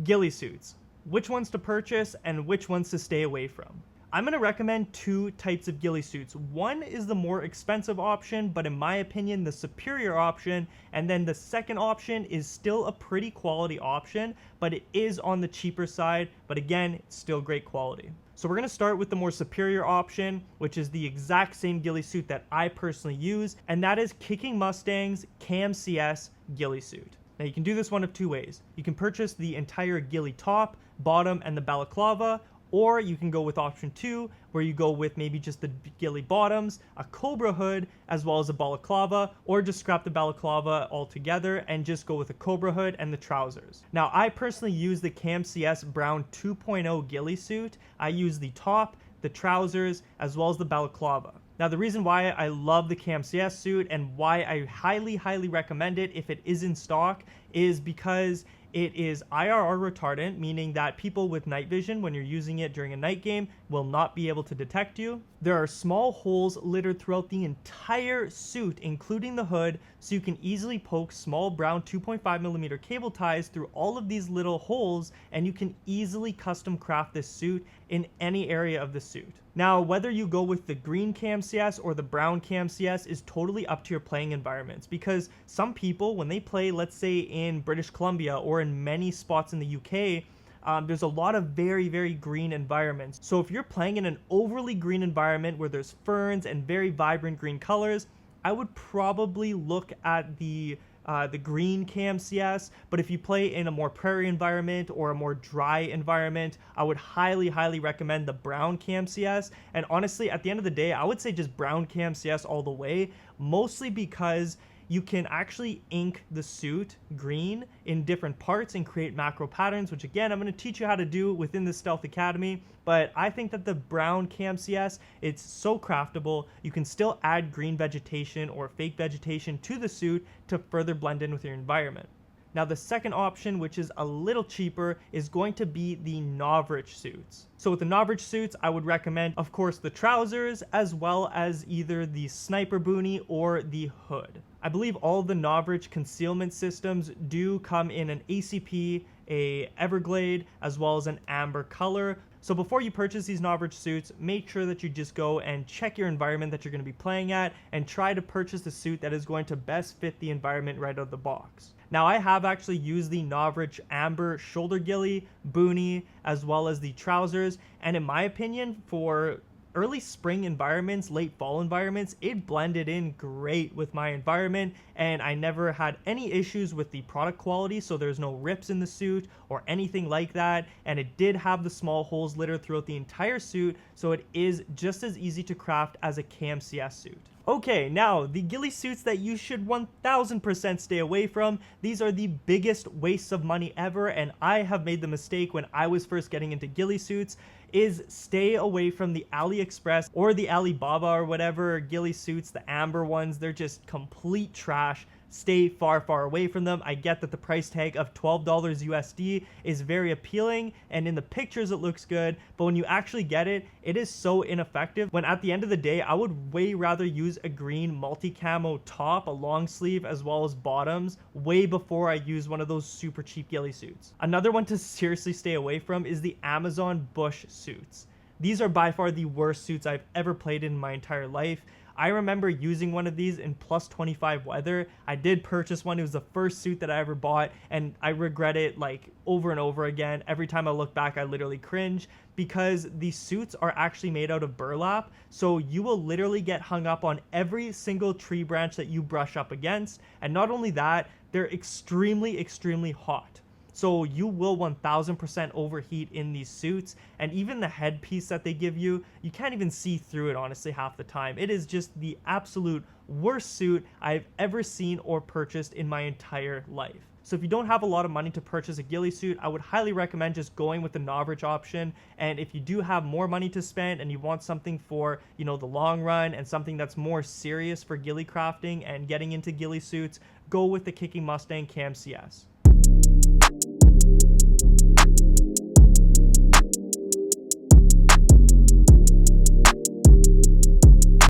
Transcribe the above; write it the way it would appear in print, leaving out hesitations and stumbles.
Ghillie suits. Which ones to purchase and which ones to stay away from? I'm going to recommend two types of ghillie suits. One is the more expensive option, but in my opinion, the superior option. And then the second option is still a pretty quality option, but it is on the cheaper side. But again, it's still great quality. So we're going to start with the more superior option, which is the exact same ghillie suit that I personally use. And that is Kicking Mustang's KMCS ghillie suit. Now you can do this one of two ways. You can purchase the entire ghillie top, bottom, and the balaclava, or you can go with option 2, where you go with maybe just the ghillie bottoms, a cobra hood, as well as a balaclava, or just scrap the balaclava altogether and just go with a cobra hood and the trousers. Now I personally use the KMCS Brown 2.0 ghillie suit. I use the top, the trousers, as well as the balaclava. Now the reason why I love the KMCS suit and why I highly recommend it if it is in stock is because it is IRR retardant, meaning that people with night vision, when you're using it during a night game, will not be able to detect you. There are small holes littered throughout the entire suit, including the hood, so you can easily poke small brown 2.5mm cable ties through all of these little holes, and you can easily custom craft this suit in any area of the suit. Now, whether you go with the green KMCS or the brown KMCS is totally up to your playing environments, because some people, when they play, let's say in British Columbia or in many spots in the UK, there's a lot of very green environments. So if you're playing in an overly green environment where there's ferns and very vibrant green colors, I would probably look at the green KMCS. But if you play in a more prairie environment or a more dry environment, I would highly recommend the brown KMCS. And honestly, at the end of the day, I would say just brown KMCS all the way, mostly because you can actually ink the suit green in different parts and create macro patterns, which again, I'm going to teach you how to do within the Stealth Academy. But I think that the brown KMCS, it's so craftable. You can still add green vegetation or fake vegetation to the suit to further blend in with your environment. Now the second option, which is a little cheaper, is going to be the Novritsch suits. So with the Novritsch suits, I would recommend, of course, the trousers, as well as either the sniper boonie or the hood. I believe all of the Novritsch concealment systems do come in an ACP, a Everglade, as well as an amber color. So before you purchase these Novritsch suits, make sure that you just go and check your environment that you're going to be playing at and try to purchase the suit that is going to best fit the environment right out of the box. Now I have actually used the Novritsch Amber shoulder ghillie, boonie, as well as the trousers, and in my opinion, for early spring environments, late fall environments, it blended in great with my environment, and I never had any issues with the product quality, so there's no rips in the suit or anything like that, and it did have the small holes littered throughout the entire suit, so it is just as easy to craft as a KMCS suit. Okay, now the ghillie suits that you should 1000% stay away from. These are the biggest wastes of money ever, and I have made the mistake when I was first getting into ghillie suits, is stay away from the AliExpress or the Alibaba or whatever ghillie suits, the amber ones. They're just complete trash. Stay far away from them. I get that the price tag of $12 USD is very appealing, and in the pictures it looks good, but when you actually get it, it is so ineffective, when at the end of the day, I would way rather use a green multi-camo top, a long sleeve, as well as bottoms, way before I use one of those super cheap ghillie suits. Another one to seriously stay away from is the Amazon Bush suits. These are by far the worst suits I've ever played in my entire life. I remember using one of these in plus 25 weather. I did purchase one. It was the first suit that I ever bought, and I regret it like over and over again. Every time I look back, I literally cringe, because these suits are actually made out of burlap. So you will literally get hung up on every single tree branch that you brush up against. And not only that, they're extremely hot. So you will 1000% overheat in these suits, and even the headpiece that they give you, you can't even see through it honestly half the time. It is just the absolute worst suit I've ever seen or purchased in my entire life. So if you don't have a lot of money to purchase a ghillie suit, I would highly recommend just going with the Novritsch option. And if you do have more money to spend and you want something for, you know, the long run and something that's more serious for ghillie crafting and getting into ghillie suits, go with the Kicking Mustang KMCS.